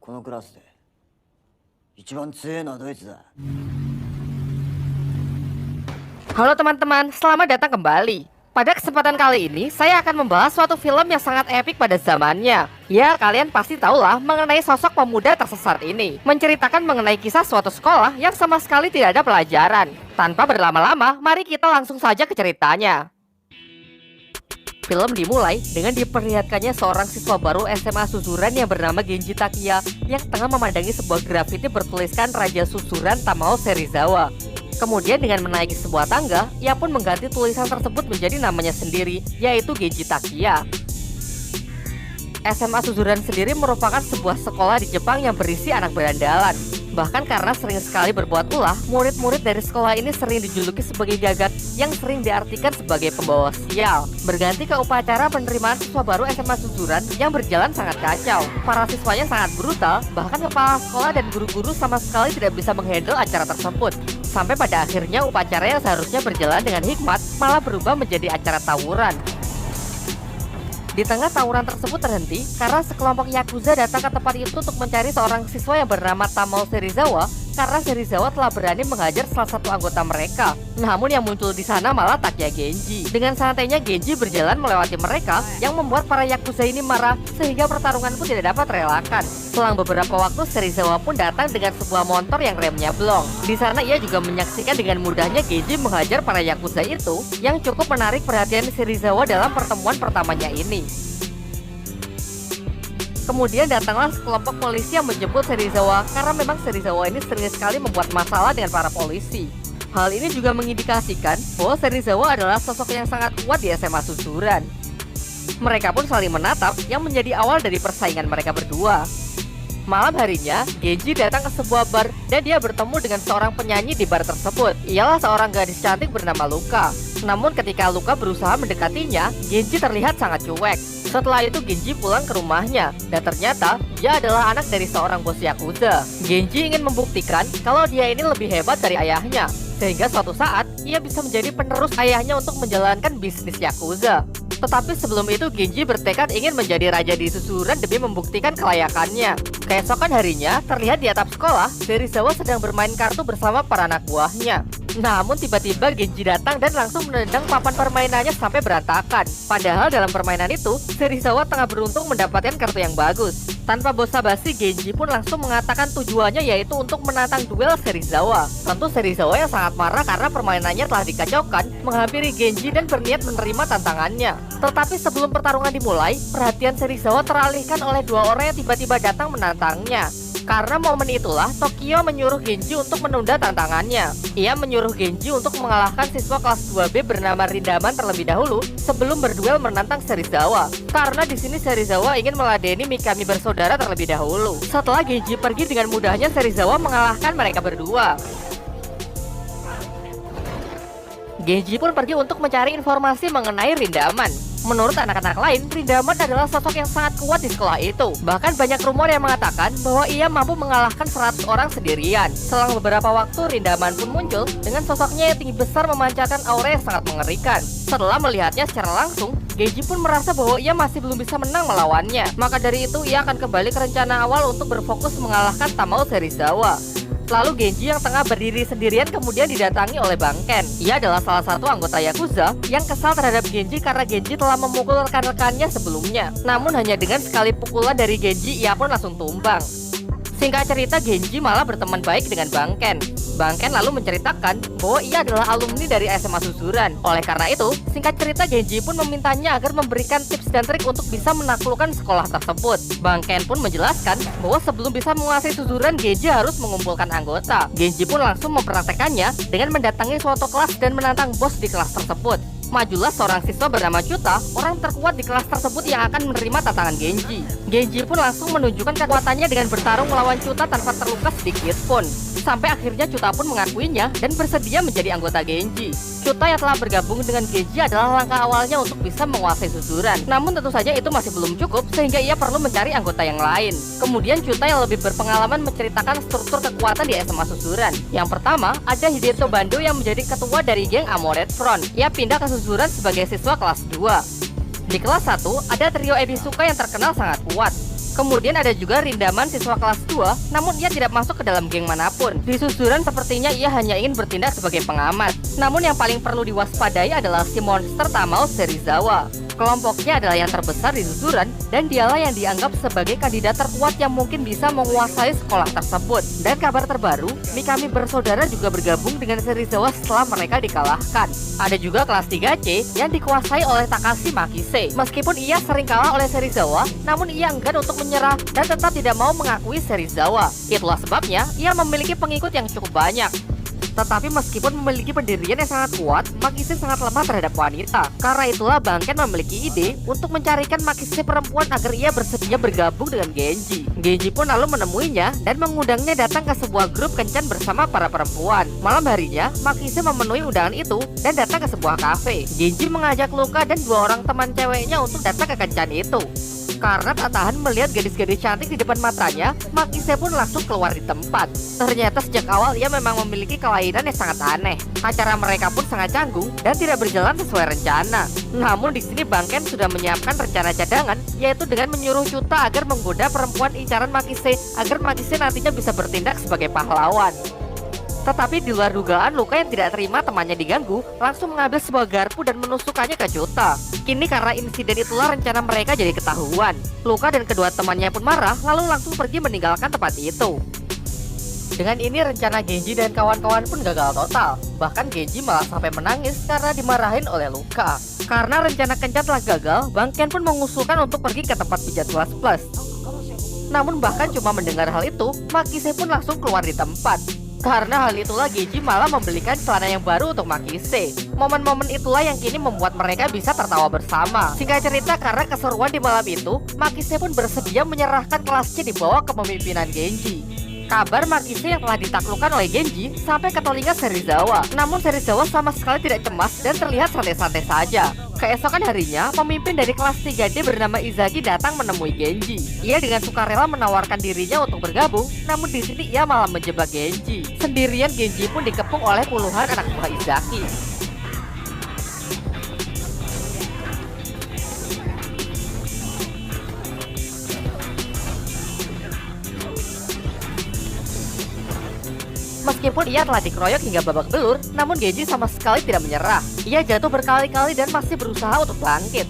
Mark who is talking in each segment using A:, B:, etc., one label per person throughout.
A: このクラスで一番強いのはドイツだ。
B: Halo teman-teman, selamat datang kembali. Pada kesempatan kali ini, saya akan membahas suatu film yang sangat epik pada zamannya. Ya, kalian pasti tahulah mengenai sosok pemuda tersesat ini. Menceritakan mengenai kisah suatu sekolah yang sama sekali tidak ada pelajaran. Tanpa berlama-lama, mari kita langsung saja ke ceritanya. Film dimulai dengan diperlihatkannya seorang siswa baru SMA Suzuran yang bernama Genji Takiya yang tengah memandangi sebuah grafiti bertuliskan Raja Suzuran Tamao Serizawa. Kemudian dengan menaiki sebuah tangga, ia pun mengganti tulisan tersebut menjadi namanya sendiri, yaitu Genji Takiya. SMA Suzuran sendiri merupakan sebuah sekolah di Jepang yang berisi anak berandalan. Bahkan karena sering sekali berbuat ulah, murid-murid dari sekolah ini sering dijuluki sebagai gagak yang sering diartikan sebagai pembawa sial. Berganti ke upacara penerimaan siswa baru SMA Suzuran yang berjalan sangat kacau. Para siswanya sangat brutal, bahkan kepala sekolah dan guru-guru sama sekali tidak bisa menghandle acara tersebut. Sampai pada akhirnya upacara yang seharusnya berjalan dengan hikmat malah berubah menjadi acara tawuran. Di tengah tawuran tersebut terhenti karena sekelompok Yakuza datang ke tempat itu untuk mencari seorang siswa yang bernama Tamao Serizawa karena Serizawa telah berani menghajar salah satu anggota mereka. Namun yang muncul di sana malah Takiya Genji. Dengan santainya Genji berjalan melewati mereka yang membuat para Yakuza ini marah sehingga pertarungan pun tidak dapat terelakkan. Selang beberapa waktu Serizawa pun datang dengan sebuah motor yang remnya blong. Di sana ia juga menyaksikan dengan mudahnya Genji menghajar para Yakuza itu yang cukup menarik perhatian Serizawa dalam pertemuan pertamanya ini. Kemudian datanglah sekelompok polisi yang menjemput Serizawa karena memang Serizawa ini sering sekali membuat masalah dengan para polisi. Hal ini juga mengindikasikan bahwa Serizawa adalah sosok yang sangat kuat di SMA Suzuran. Mereka pun saling menatap yang menjadi awal dari persaingan mereka berdua. Malam harinya, Genji datang ke sebuah bar dan dia bertemu dengan seorang penyanyi di bar tersebut. Ialah seorang gadis cantik bernama Luka. Namun ketika Luka berusaha mendekatinya, Genji terlihat sangat cuek. Setelah itu Genji pulang ke rumahnya dan ternyata dia adalah anak dari seorang bos Yakuza. Genji ingin membuktikan kalau dia ini lebih hebat dari ayahnya, sehingga suatu saat ia bisa menjadi penerus ayahnya untuk menjalankan bisnis Yakuza. Tetapi sebelum itu Genji bertekad ingin menjadi raja di Suzuran demi membuktikan kelayakannya. Keesokan harinya, terlihat di atap sekolah, Serizawa sedang bermain kartu bersama para anak buahnya. Namun tiba-tiba Genji datang dan langsung menendang papan permainannya sampai berantakan. Padahal dalam permainan itu, Serizawa tengah beruntung mendapatkan kartu yang bagus. Tanpa basa-basi, Genji pun langsung mengatakan tujuannya yaitu untuk menantang duel Serizawa. Tentu Serizawa yang sangat marah karena permainannya telah dikacaukan, menghampiri Genji dan berniat menerima tantangannya. Tetapi sebelum pertarungan dimulai, perhatian Serizawa teralihkan oleh dua orang yang tiba-tiba datang menantangnya. Karena momen itulah, Tokyo menyuruh Genji untuk menunda tantangannya. Ia menyuruh Genji untuk mengalahkan siswa kelas 2B bernama Rindaman terlebih dahulu sebelum berduel menantang Serizawa. Karena di sini Serizawa ingin meladeni Mikami bersaudara terlebih dahulu. Setelah Genji pergi, dengan mudahnya Serizawa mengalahkan mereka berdua. Genji pun pergi untuk mencari informasi mengenai Rindaman. Menurut anak-anak lain, Rindaman adalah sosok yang sangat kuat di sekolah itu. Bahkan banyak rumor yang mengatakan bahwa ia mampu mengalahkan 100 orang sendirian. Selang beberapa waktu, Rindaman pun muncul dengan sosoknya yang tinggi besar memancarkan aura yang sangat mengerikan. Setelah melihatnya secara langsung, Genji pun merasa bahwa ia masih belum bisa menang melawannya. Maka dari itu, ia akan kembali ke rencana awal untuk berfokus mengalahkan Tamao Serizawa. Lalu Genji yang tengah berdiri sendirian kemudian didatangi oleh Bang Ken. Ia adalah salah satu anggota Yakuza yang kesal terhadap Genji karena Genji telah memukul rekan-rekannya sebelumnya. Namun hanya dengan sekali pukulan dari Genji ia pun langsung tumbang. Singkat cerita, Genji malah berteman baik dengan Bang Ken. Bang Ken lalu menceritakan bahwa ia adalah alumni dari SMA Suzuran. Oleh karena itu, singkat cerita Genji pun memintanya agar memberikan tips dan trik untuk bisa menaklukkan sekolah tersebut. Bang Ken pun menjelaskan bahwa sebelum bisa menguasai Suzuran, Genji harus mengumpulkan anggota. Genji pun langsung mempraktekannya dengan mendatangi suatu kelas dan menantang bos di kelas tersebut. Majulah seorang siswa bernama Chuta, orang terkuat di kelas tersebut yang akan menerima tantangan Genji. Genji pun langsung menunjukkan kekuatannya dengan bertarung melawan Chuta tanpa terluka sedikit pun. Sampai akhirnya Chuta pun mengakuinya dan bersedia menjadi anggota Genji. Chuta yang telah bergabung dengan Genji adalah langkah awalnya untuk bisa menguasai Suzuran. Namun tentu saja itu masih belum cukup sehingga ia perlu mencari anggota yang lain. Kemudian Chuta yang lebih berpengalaman menceritakan struktur kekuatan di SMA Suzuran. Yang pertama, ada Hideto Bando yang menjadi ketua dari geng Amoret Front. Ia pindah ke Suzuran sebagai siswa kelas 2. Di kelas 1, ada trio Ebisuka yang terkenal sangat kuat. Kemudian ada juga Rindaman, siswa kelas 2, namun ia tidak masuk ke dalam geng manapun. Di Suzuran sepertinya ia hanya ingin bertindak sebagai pengamat. Namun yang paling perlu diwaspadai adalah si monster Tamao Serizawa. Kelompoknya adalah yang terbesar di Suzuran dan dialah yang dianggap sebagai kandidat terkuat yang mungkin bisa menguasai sekolah tersebut. Dan kabar terbaru, Mikami bersaudara juga bergabung dengan Serizawa setelah mereka dikalahkan. Ada juga kelas 3C yang dikuasai oleh Takashi Makise. Meskipun ia sering kalah oleh Serizawa, namun ia enggan untuk menyerah dan tetap tidak mau mengakui Serizawa. Itulah sebabnya ia memiliki pengikut yang cukup banyak. Tetapi meskipun memiliki pendirian yang sangat kuat, Makise sangat lemah terhadap wanita. Karena itulah Bangken memiliki ide untuk mencarikan Makise perempuan agar ia bersedia bergabung dengan Genji. Genji pun lalu menemuinya dan mengundangnya datang ke sebuah grup kencan bersama para perempuan. Malam harinya, Makise memenuhi undangan itu dan datang ke sebuah kafe. Genji mengajak Luka dan 2 orang teman ceweknya untuk datang ke kencan itu. Karena tak tahan melihat gadis-gadis cantik di depan matanya, Makise pun langsung keluar di tempat. Ternyata sejak awal ia memang memiliki kelainan yang sangat aneh. Acara mereka pun sangat canggung dan tidak berjalan sesuai rencana. Namun di sini Bangken sudah menyiapkan rencana cadangan, yaitu dengan menyuruh Chuta agar menggoda perempuan incaran Makise agar Makise nantinya bisa bertindak sebagai pahlawan. Tetapi di luar dugaan, Luka yang tidak terima temannya diganggu langsung mengambil sebuah garpu dan menusukkannya ke Chuta. Kini karena insiden itulah rencana mereka jadi ketahuan. Luka dan kedua temannya pun marah lalu langsung pergi meninggalkan tempat itu. Dengan ini rencana Genji dan kawan-kawan pun gagal total. Bahkan Genji malah sampai menangis karena dimarahin oleh Luka. Karena rencana kencan telah gagal, Bangken pun mengusulkan untuk pergi ke tempat pijat kelas plus. Namun bahkan cuma mendengar hal itu, Makise pun langsung keluar di tempat. Karena hal itulah Genji malah membelikan celana yang baru untuk Makise. Momen-momen itulah yang kini membuat mereka bisa tertawa bersama. Singkat cerita, karena keseruan di malam itu, Makise pun bersedia menyerahkan kelasnya di bawah kepemimpinan Genji. Kabar Makise yang telah ditaklukkan oleh Genji sampai ke telinga Serizawa. Namun Serizawa sama sekali tidak cemas dan terlihat santai-santai saja. Keesokan harinya, pemimpin dari kelas 3D bernama Izaki datang menemui Genji. Ia dengan sukarela menawarkan dirinya untuk bergabung, namun di sini ia malah menjebak Genji. Sendirian Genji pun dikepung oleh puluhan anak buah Izaki. Meskipun ia telah dikeroyok hingga babak belur, namun Genji sama sekali tidak menyerah. Ia jatuh berkali-kali dan masih berusaha untuk bangkit.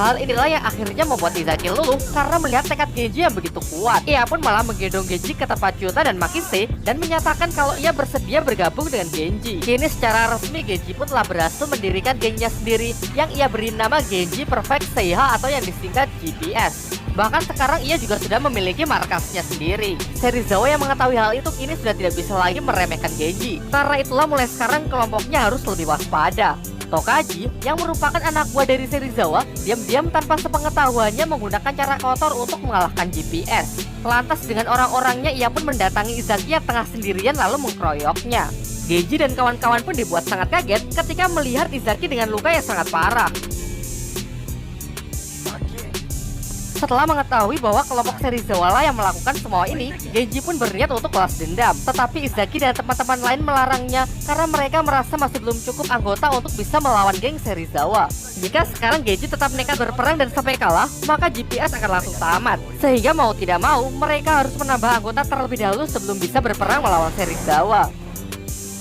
B: Hal inilah yang akhirnya membuat Izaki luluh karena melihat tekad Genji yang begitu kuat. Ia pun malah menggendong Genji ke tempat Chuta dan Makise dan menyatakan kalau ia bersedia bergabung dengan Genji. Kini secara resmi Genji pun telah berhasil mendirikan gengnya sendiri yang ia beri nama Genji Perfect Seiha atau yang disingkat GPS. Bahkan sekarang ia juga sudah memiliki markasnya sendiri. Serizawa yang mengetahui hal itu kini sudah tidak bisa lagi meremehkan Genji. Karena itulah mulai sekarang kelompoknya harus lebih waspada. Tokaji, yang merupakan anak buah dari Serizawa, diam-diam tanpa sepengetahuannya menggunakan cara kotor untuk mengalahkan GPS. Lantas dengan orang-orangnya ia pun mendatangi Izaki yang tengah sendirian lalu mengkeroyoknya. Genji dan kawan-kawan pun dibuat sangat kaget ketika melihat Izaki dengan luka yang sangat parah. Setelah mengetahui bahwa kelompok Serizawa lah yang melakukan semua ini, Genji pun berniat untuk balas dendam. Tetapi Izaki dan teman-teman lain melarangnya karena mereka merasa masih belum cukup anggota untuk bisa melawan geng Serizawa. Jika sekarang Genji tetap nekat berperang dan sampai kalah, maka GPS akan langsung tamat. Sehingga mau tidak mau, mereka harus menambah anggota terlebih dahulu sebelum bisa berperang melawan Serizawa.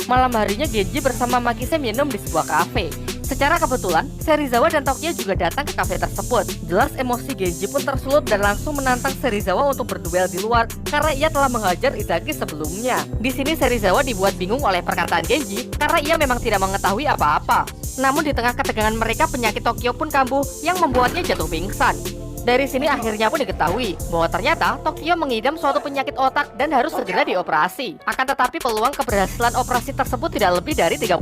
B: Malam harinya Genji bersama Makise minum di sebuah kafe. Secara kebetulan, Serizawa dan Tokyo juga datang ke kafe tersebut. Jelas emosi Genji pun tersulut dan langsung menantang Serizawa untuk berduel di luar karena ia telah menghajar Izaki sebelumnya. Di sini Serizawa dibuat bingung oleh perkataan Genji karena ia memang tidak mengetahui apa-apa. Namun di tengah ketegangan mereka, penyakit Tokyo pun kambuh yang membuatnya jatuh pingsan. Dari sini akhirnya pun diketahui bahwa ternyata Tokyo mengidam suatu penyakit otak dan harus segera dioperasi. Akan tetapi peluang keberhasilan operasi tersebut tidak lebih dari 30%.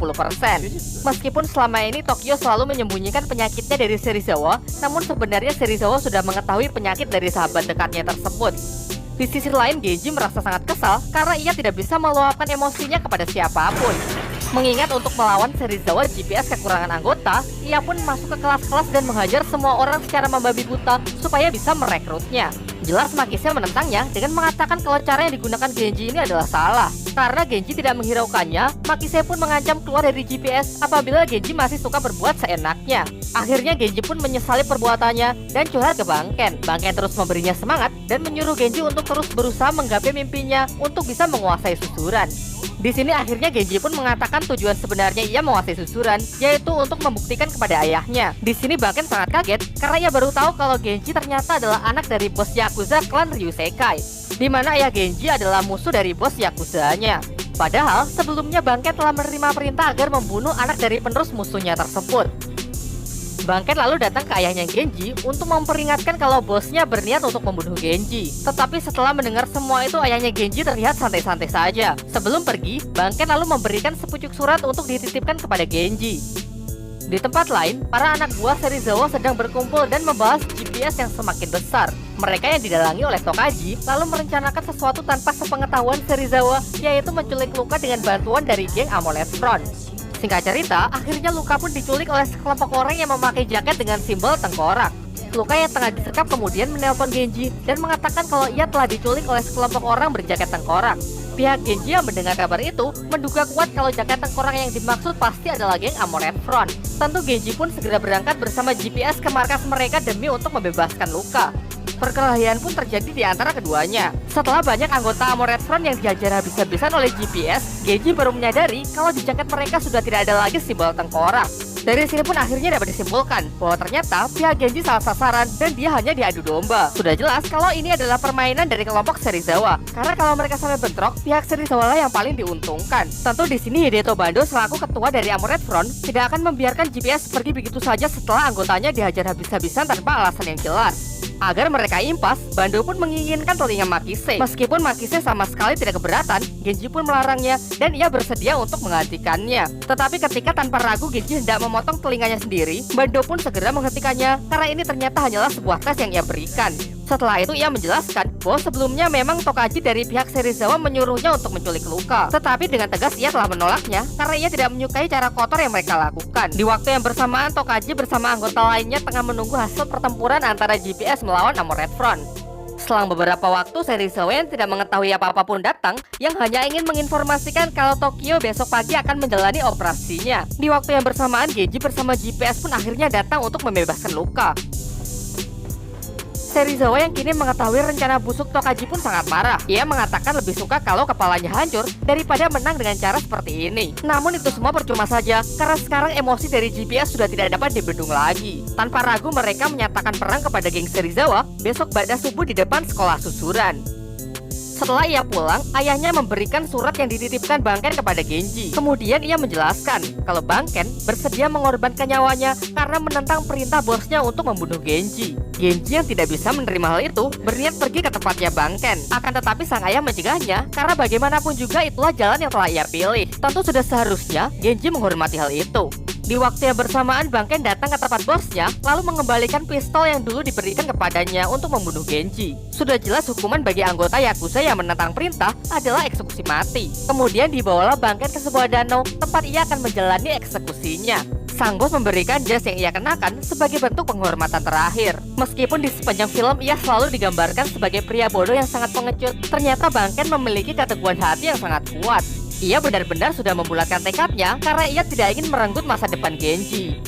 B: Meskipun selama ini Tokyo selalu menyembunyikan penyakitnya dari Serizawa, namun sebenarnya Serizawa sudah mengetahui penyakit dari sahabat dekatnya tersebut. Di sisi lain, Genji merasa sangat kesal karena ia tidak bisa meluapkan emosinya kepada siapapun. Mengingat untuk melawan Serizawa GPS kekurangan anggota, ia pun masuk ke kelas-kelas dan menghajar semua orang secara membabi buta supaya bisa merekrutnya. Jelas Makise menentangnya dengan mengatakan kalau cara yang digunakan Genji ini adalah salah. Karena Genji tidak menghiraukannya, Makise pun mengancam keluar dari GPS apabila Genji masih suka berbuat seenaknya. Akhirnya Genji pun menyesali perbuatannya dan curhat ke Banken. Banken terus memberinya semangat dan menyuruh Genji untuk terus berusaha menggapai mimpinya untuk bisa menguasai susuran. Di sini akhirnya Genji pun mengatakan tujuan sebenarnya ia menguasai susuran, yaitu untuk membuktikan kepada ayahnya. Di sini Banken sangat kaget karena ia baru tahu kalau Genji ternyata adalah anak dari bos Yakuza klan Ryusekai, di mana ayah Genji adalah musuh dari bos Yakuzanya. Padahal sebelumnya Banken telah menerima perintah agar membunuh anak dari penerus musuhnya tersebut. Banken lalu datang ke ayahnya Genji untuk memperingatkan kalau bosnya berniat untuk membunuh Genji. Tetapi setelah mendengar semua itu, ayahnya Genji terlihat santai-santai saja. Sebelum pergi, Banken lalu memberikan sepucuk surat untuk dititipkan kepada Genji. Di tempat lain, para anak buah Serizawa sedang berkumpul dan membahas GPS yang semakin besar. Mereka yang didalangi oleh Tokaji lalu merencanakan sesuatu tanpa sepengetahuan Serizawa, yaitu menculik Luka dengan bantuan dari geng Amolet Front. Singkat cerita, akhirnya Luka pun diculik oleh sekelompok orang yang memakai jaket dengan simbol tengkorak. Luka yang tengah disekap kemudian menelpon Genji dan mengatakan kalau ia telah diculik oleh sekelompok orang berjaket tengkorak. Pihak Genji yang mendengar kabar itu menduga kuat kalau jaket tengkorak yang dimaksud pasti adalah geng Amoret Front. Tentu Genji pun segera berangkat bersama GPS ke markas mereka demi untuk membebaskan Luka. Perkelahian pun terjadi di antara keduanya. Setelah banyak anggota Amoret Front yang dihajar habis-habisan oleh GPS, Genji baru menyadari kalau di jaket mereka sudah tidak ada lagi simbol tengkorak. Dari sini pun akhirnya dapat disimpulkan bahwa ternyata pihak Genji salah sasaran dan dia hanya diadu domba. Sudah jelas kalau ini adalah permainan dari kelompok Serizawa. Karena kalau mereka sampai bentrok, pihak Serizawa lah yang paling diuntungkan. Tentu di sini Hideto Bando selaku ketua dari Amoret Front tidak akan membiarkan GPS pergi begitu saja setelah anggotanya dihajar habis-habisan tanpa alasan yang jelas. Agar mereka impas, Bando pun menginginkan telinga Makise. Meskipun Makise sama sekali tidak keberatan, Genji pun melarangnya dan ia bersedia untuk menggantikannya. Tetapi ketika tanpa ragu Genji hendak memotong telinganya sendiri, Bando pun segera menghentikannya karena ini ternyata hanyalah sebuah tes yang ia berikan. Setelah itu ia menjelaskan bahwa sebelumnya memang Tokaji dari pihak Serizawa menyuruhnya untuk menculik Luka. Tetapi dengan tegas ia telah menolaknya karena ia tidak menyukai cara kotor yang mereka lakukan. Di waktu yang bersamaan, Tokaji bersama anggota lainnya tengah menunggu hasil pertempuran antara GPS melawan Amoret Front. Selang beberapa waktu, Serizawa yang tidak mengetahui apa-apa pun datang, yang hanya ingin menginformasikan kalau Tokyo besok pagi akan menjalani operasinya. Di waktu yang bersamaan, Genji bersama GPS pun akhirnya datang untuk membebaskan Luka. Serizawa yang kini mengetahui rencana busuk Tokaji pun sangat marah. Ia mengatakan lebih suka kalau kepalanya hancur daripada menang dengan cara seperti ini. Namun itu semua percuma saja, karena sekarang emosi dari GPS sudah tidak dapat dibendung lagi. Tanpa ragu mereka menyatakan perang kepada geng Serizawa besok pada subuh di depan sekolah susuran. Setelah ia pulang, ayahnya memberikan surat yang dititipkan Banken kepada Genji. Kemudian ia menjelaskan kalau Banken bersedia mengorbankan nyawanya karena menentang perintah bosnya untuk membunuh Genji. Genji yang tidak bisa menerima hal itu berniat pergi ke tempatnya Banken. Akan tetapi sang ayah mencegahnya karena bagaimanapun juga itulah jalan yang telah ia pilih. Tentu sudah seharusnya Genji menghormati hal itu. Di waktu yang bersamaan, Banken datang ke tempat bosnya lalu mengembalikan pistol yang dulu diberikan kepadanya untuk membunuh Genji. Sudah jelas hukuman bagi anggota Yakuza yang menentang perintah adalah eksekusi mati. Kemudian dibawalah Banken ke sebuah danau tempat ia akan menjalani eksekusinya. Sang bos memberikan jas yang ia kenakan sebagai bentuk penghormatan terakhir. Meskipun di sepanjang film ia selalu digambarkan sebagai pria bodoh yang sangat pengecut, ternyata Banken memiliki keteguhan hati yang sangat kuat. Ia benar-benar sudah membulatkan tekadnya karena ia tidak ingin merenggut masa depan Genji.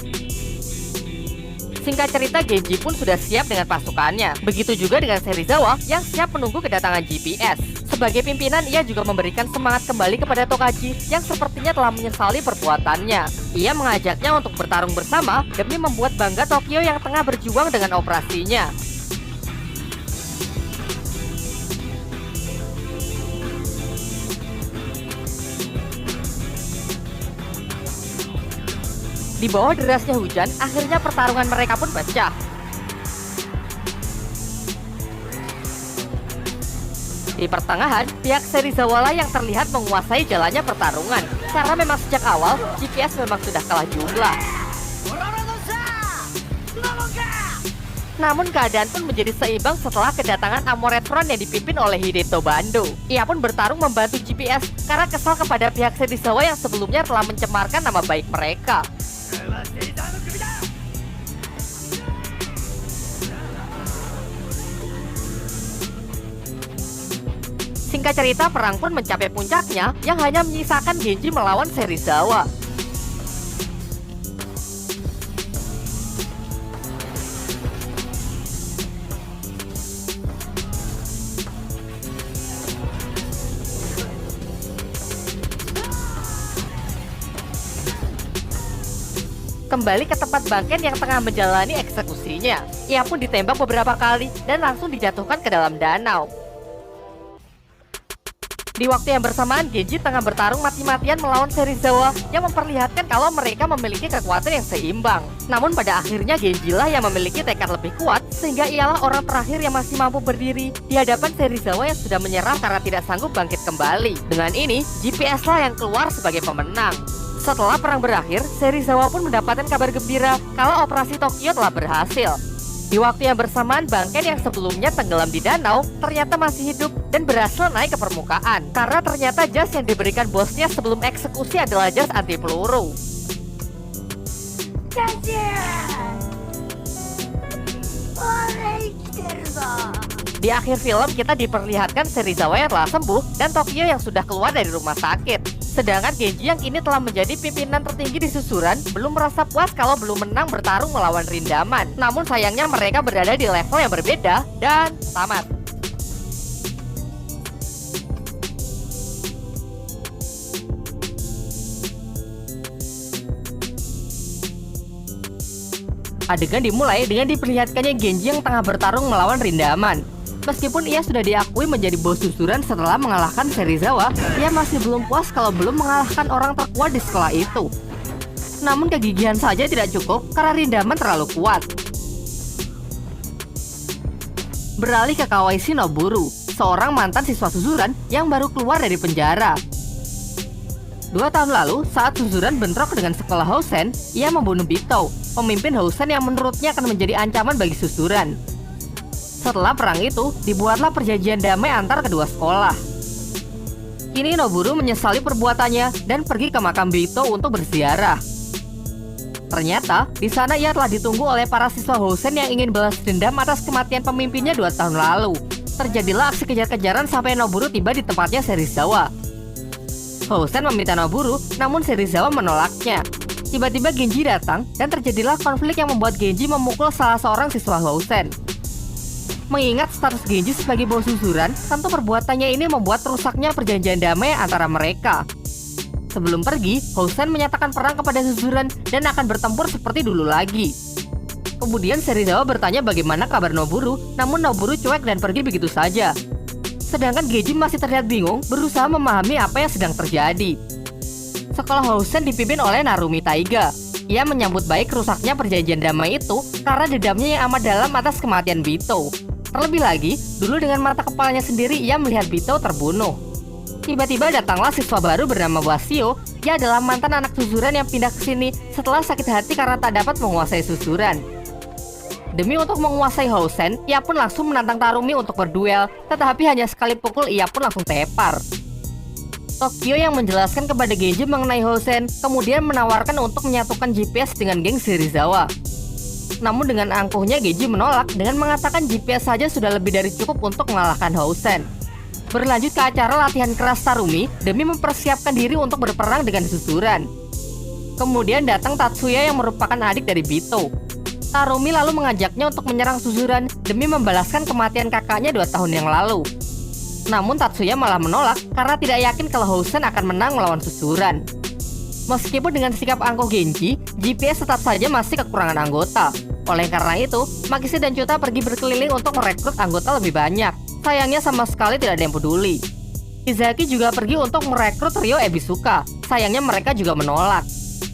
B: Singkat cerita, Genji pun sudah siap dengan pasukannya. Begitu juga dengan Serizawa yang siap menunggu kedatangan GPS. Sebagai pimpinan, ia juga memberikan semangat kembali kepada Tokaji yang sepertinya telah menyesali perbuatannya. Ia mengajaknya untuk bertarung bersama demi membuat bangga Tokyo yang tengah berjuang dengan operasinya. Di bawah derasnya hujan, akhirnya pertarungan mereka pun pecah. Di pertengahan, pihak Serizawa lah yang terlihat menguasai jalannya pertarungan. Karena memang sejak awal, GPS memang sudah kalah jumlah. Namun keadaan pun menjadi seimbang setelah kedatangan Amoret Front yang dipimpin oleh Hideto Bando. Ia pun bertarung membantu GPS karena kesal kepada pihak Serizawa yang sebelumnya telah mencemarkan nama baik mereka. Singkat cerita, perang pun mencapai puncaknya yang hanya menyisakan Genji melawan Serizawa. Kembali ke tempat Bangken yang tengah menjalani eksekusinya. Ia pun ditembak beberapa kali dan langsung dijatuhkan ke dalam danau. Di waktu yang bersamaan, Genji tengah bertarung mati-matian melawan Serizawa yang memperlihatkan kalau mereka memiliki kekuatan yang seimbang. Namun pada akhirnya Genji lah yang memiliki tekad lebih kuat, sehingga ialah orang terakhir yang masih mampu berdiri di hadapan Serizawa yang sudah menyerah karena tidak sanggup bangkit kembali. Dengan ini, GPS lah yang keluar sebagai pemenang. Setelah perang berakhir, Serizawa pun mendapatkan kabar gembira kalau operasi Tokyo telah berhasil. Di waktu yang bersamaan, Bangken yang sebelumnya tenggelam di danau ternyata masih hidup dan berhasil naik ke permukaan. Karena ternyata jas yang diberikan bosnya sebelum eksekusi adalah jas anti peluru. Di akhir film kita diperlihatkan Serizawa yang telah sembuh dan Tokyo yang sudah keluar dari rumah sakit. Sedangkan Genji yang kini telah menjadi pimpinan tertinggi di susuran belum merasa puas kalau belum menang bertarung melawan Rindaman. Namun sayangnya mereka berada di level yang berbeda dan tamat. Adegan dimulai dengan diperlihatkannya Genji yang tengah bertarung melawan Rindaman. Meskipun ia sudah diakui menjadi bos susuran setelah mengalahkan Serizawa, ia masih belum puas kalau belum mengalahkan orang terkuat di sekolah itu. Namun kegigihan saja tidak cukup karena Rindaman terlalu kuat. Beralih ke Kawai Shinoburu, seorang mantan siswa susuran yang baru keluar dari penjara. 2 tahun lalu, saat susuran bentrok dengan sekolah Housen, ia membunuh Bito, pemimpin Housen yang menurutnya akan menjadi ancaman bagi susuran. Setelah perang itu, dibuatlah perjanjian damai antar kedua sekolah. Kini Noburu menyesali perbuatannya dan pergi ke makam Bito untuk berziarah. Ternyata, di sana ia telah ditunggu oleh para siswa Housen yang ingin balas dendam atas kematian pemimpinnya 2 tahun lalu. Terjadilah aksi kejar-kejaran sampai Noburu tiba di tempatnya Serizawa. Housen meminta Noburu, namun Serizawa menolaknya. Tiba-tiba Genji datang dan terjadilah konflik yang membuat Genji memukul salah seorang siswa Housen. Mengingat status Genji sebagai bos susuran, tentu perbuatannya ini membuat rusaknya perjanjian damai antara mereka. Sebelum pergi, Housen menyatakan perang kepada susuran dan akan bertempur seperti dulu lagi. Kemudian Serizawa bertanya bagaimana kabar Noburu, namun Noburu cuek dan pergi begitu saja. Sedangkan Genji masih terlihat bingung, berusaha memahami apa yang sedang terjadi. Sekolah Housen dipimpin oleh Narumi Taiga. Ia menyambut baik rusaknya perjanjian damai itu karena dendamnya yang amat dalam atas kematian Bito. Terlebih lagi, dulu dengan mata kepalanya sendiri ia melihat Bito terbunuh. Tiba-tiba datanglah siswa baru bernama Wasio. Ia adalah mantan anak susuran yang pindah ke sini setelah sakit hati karena tak dapat menguasai susuran. Demi untuk menguasai Housen, ia pun langsung menantang Tarumi untuk berduel, tetapi hanya sekali pukul ia pun langsung tepar. Tokyo yang menjelaskan kepada Genji mengenai Housen, kemudian menawarkan untuk menyatukan GPS dengan geng Serizawa. Namun dengan angkuhnya Genji menolak dengan mengatakan GPS saja sudah lebih dari cukup untuk mengalahkan Housen. Berlanjut ke acara latihan keras Tarumi demi mempersiapkan diri untuk berperang dengan susuran. Kemudian datang Tatsuya yang merupakan adik dari Bito. Tarumi lalu mengajaknya untuk menyerang susuran demi membalaskan kematian kakaknya 2 tahun yang lalu. Namun Tatsuya malah menolak karena tidak yakin kalau Housen akan menang melawan susuran. Meskipun dengan sikap angkuh Genji, GPS tetap saja masih kekurangan anggota. Oleh karena itu, Makise dan Chuta pergi berkeliling untuk merekrut anggota lebih banyak. Sayangnya sama sekali tidak ada yang peduli. Izaki juga pergi untuk merekrut Ryo Ebisuka. Sayangnya mereka juga menolak.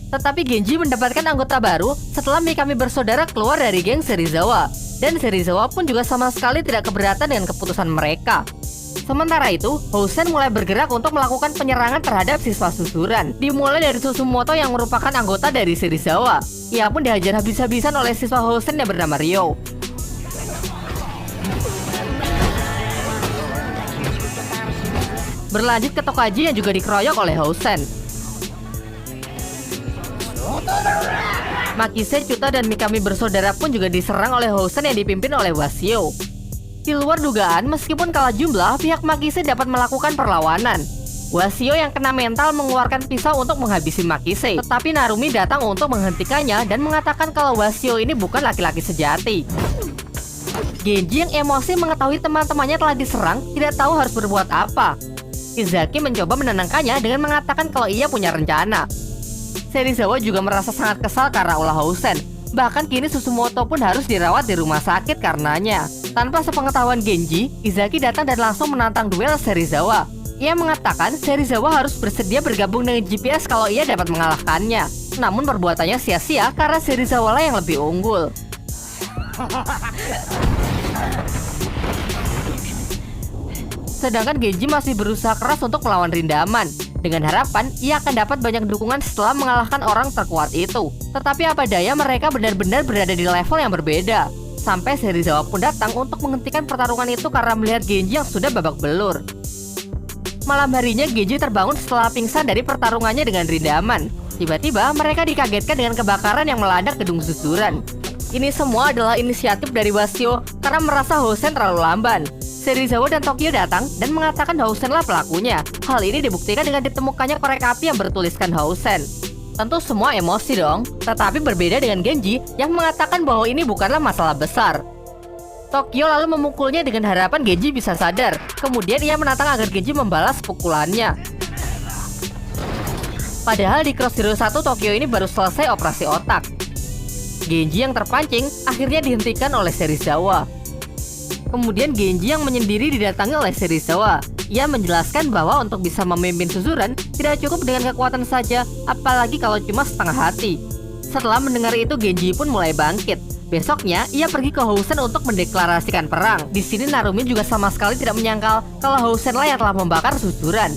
B: Tetapi Genji mendapatkan anggota baru setelah Mikami bersaudara keluar dari geng Serizawa. Dan Serizawa pun juga sama sekali tidak keberatan dengan keputusan mereka. Sementara itu, Housen mulai bergerak untuk melakukan penyerangan terhadap siswa susuran. Dimulai dari Susumoto yang merupakan anggota dari Serizawa. Ia pun dihajar habis-habisan oleh siswa Housen yang bernama Ryo. Berlanjut ke Tokaji yang juga dikeroyok oleh Housen. Makise, Chuta, dan Mikami bersaudara pun juga diserang oleh Housen yang dipimpin oleh Wasio. Di luar dugaan, meskipun kalah jumlah, pihak Makise dapat melakukan perlawanan. Wasio yang kena mental mengeluarkan pisau untuk menghabisi Makise, tetapi Narumi datang untuk menghentikannya dan mengatakan kalau Wasio ini bukan laki-laki sejati. Genji yang emosi mengetahui teman-temannya telah diserang, tidak tahu harus berbuat apa. Izaki mencoba menenangkannya dengan mengatakan kalau ia punya rencana. Serizawa juga merasa sangat kesal karena ulah Housen. Bahkan kini Susumoto pun harus dirawat di rumah sakit karenanya. Tanpa sepengetahuan Genji, Izaki datang dan langsung menantang duel Serizawa. Ia mengatakan Serizawa harus bersedia bergabung dengan GPS kalau ia dapat mengalahkannya. Namun perbuatannya sia-sia karena Serizawa lah yang lebih unggul. Sedangkan Genji masih berusaha keras untuk melawan Rindaman. Dengan harapan, ia akan dapat banyak dukungan setelah mengalahkan orang terkuat itu. Tetapi apa daya mereka benar-benar berada di level yang berbeda. Sampai Serizawa pun datang untuk menghentikan pertarungan itu karena melihat Genji yang sudah babak belur. Malam harinya Genji terbangun setelah pingsan dari pertarungannya dengan Rindaman. Tiba-tiba mereka dikagetkan dengan kebakaran yang melanda gedung susuran. Ini semua adalah inisiatif dari Wasio karena merasa Housen terlalu lamban. Serizawa dan Tokyo datang dan mengatakan Housen lah pelakunya. Hal ini dibuktikan dengan ditemukannya korek api yang bertuliskan Housen. Tentu semua emosi dong, tetapi berbeda dengan Genji yang mengatakan bahwa ini bukanlah masalah besar. Tokyo lalu memukulnya dengan harapan Genji bisa sadar. Kemudian ia menantang agar Genji membalas pukulannya. Padahal di Cross Zero 1 Tokyo ini baru selesai operasi otak. Genji yang terpancing akhirnya dihentikan oleh Serizawa. Kemudian Genji yang menyendiri didatangi oleh Serizawa. Ia menjelaskan bahwa untuk bisa memimpin susuran tidak cukup dengan kekuatan saja, apalagi kalau cuma setengah hati. Setelah mendengar itu Genji pun mulai bangkit. Besoknya, ia pergi ke Housen untuk mendeklarasikan perang. Di sini Narumi juga sama sekali tidak menyangkal kalau Housen lah yang telah membakar susuran.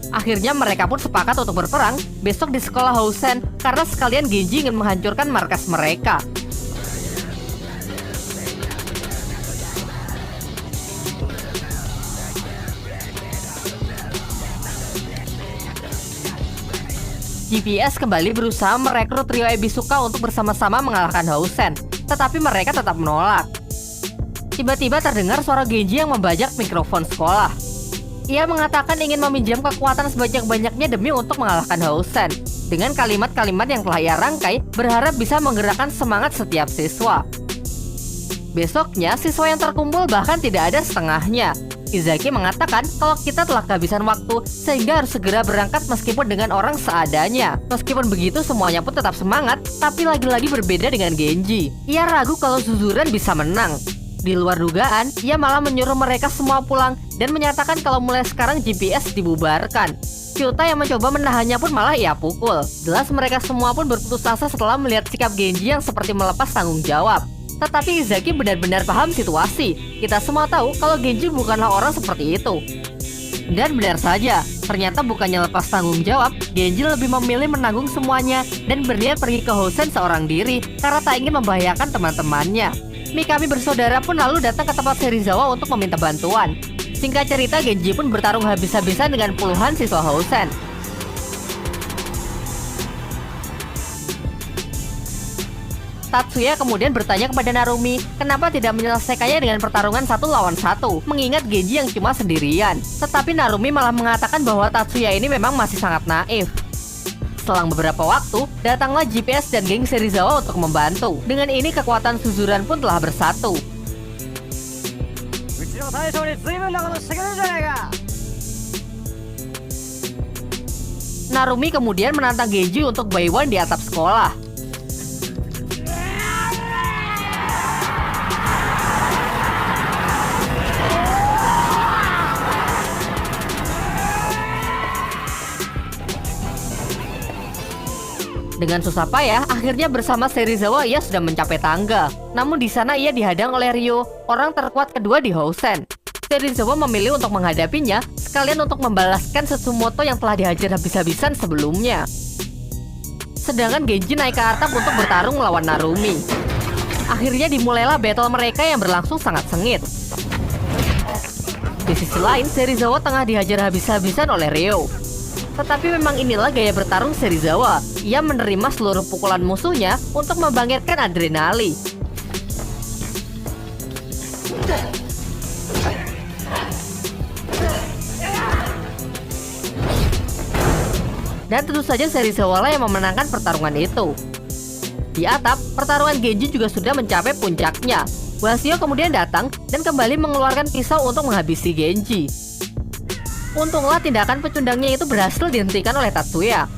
B: Akhirnya mereka pun sepakat untuk berperang besok di sekolah Housen karena sekalian Genji ingin menghancurkan markas mereka. GPS kembali berusaha merekrut trio Ebisuka untuk bersama-sama mengalahkan Housen, tetapi mereka tetap menolak. Tiba-tiba terdengar suara Genji yang membajak mikrofon sekolah. Ia mengatakan ingin meminjam kekuatan sebanyak-banyaknya demi untuk mengalahkan Housen. Dengan kalimat-kalimat yang telah ia rangkai, berharap bisa menggerakkan semangat setiap siswa. Besoknya, siswa yang terkumpul bahkan tidak ada setengahnya. Izaki mengatakan kalau kita telah kehabisan waktu sehingga harus segera berangkat meskipun dengan orang seadanya. Meskipun begitu semuanya pun tetap semangat, tapi lagi-lagi berbeda dengan Genji. Ia ragu kalau Suzuran bisa menang. Di luar dugaan, ia malah menyuruh mereka semua pulang dan menyatakan kalau mulai sekarang GPS dibubarkan. Kyuta yang mencoba menahannya pun malah ia pukul. Jelas mereka semua pun berputus asa setelah melihat sikap Genji yang seperti melepas tanggung jawab. Tetapi Izaki benar-benar paham situasi. Kita semua tahu kalau Genji bukanlah orang seperti itu. Dan benar saja, ternyata bukannya lepas tanggung jawab, Genji lebih memilih menanggung semuanya dan berniat pergi ke Housen seorang diri karena tak ingin membahayakan teman-temannya. Mikami bersaudara pun lalu datang ke tempat Serizawa untuk meminta bantuan. Singkat cerita, Genji pun bertarung habis-habisan dengan puluhan siswa Housen. Tatsuya kemudian bertanya kepada Narumi kenapa tidak menyelesaikannya dengan pertarungan 1 lawan 1, mengingat Genji yang cuma sendirian. Tetapi Narumi malah mengatakan bahwa Tatsuya ini memang masih sangat naif. Selang beberapa waktu, datanglah GPS dan geng Serizawa untuk membantu. Dengan ini kekuatan Suzuran pun telah bersatu. Narumi kemudian menantang Genji untuk buy one di atap sekolah. Dengan susah payah, akhirnya bersama Serizawa ia sudah mencapai tangga. Namun di sana ia dihadang oleh Ryo, orang terkuat kedua di Housen. Serizawa memilih untuk menghadapinya, sekalian untuk membalaskan Susumoto yang telah dihajar habis-habisan sebelumnya. Sedangkan Genji naik ke atap untuk bertarung melawan Narumi. Akhirnya dimulailah battle mereka yang berlangsung sangat sengit. Di sisi lain, Serizawa tengah dihajar habis-habisan oleh Ryo. Tetapi memang inilah gaya bertarung Serizawa. Ia menerima seluruh pukulan musuhnya untuk membangkitkan adrenalin. Dan tentu saja Serizawa lah yang memenangkan pertarungan itu. Di atap, pertarungan Genji juga sudah mencapai puncaknya. Wasio kemudian datang dan kembali mengeluarkan pisau untuk menghabisi Genji. Untunglah tindakan pecundangnya itu berhasil dihentikan oleh Tatsuya.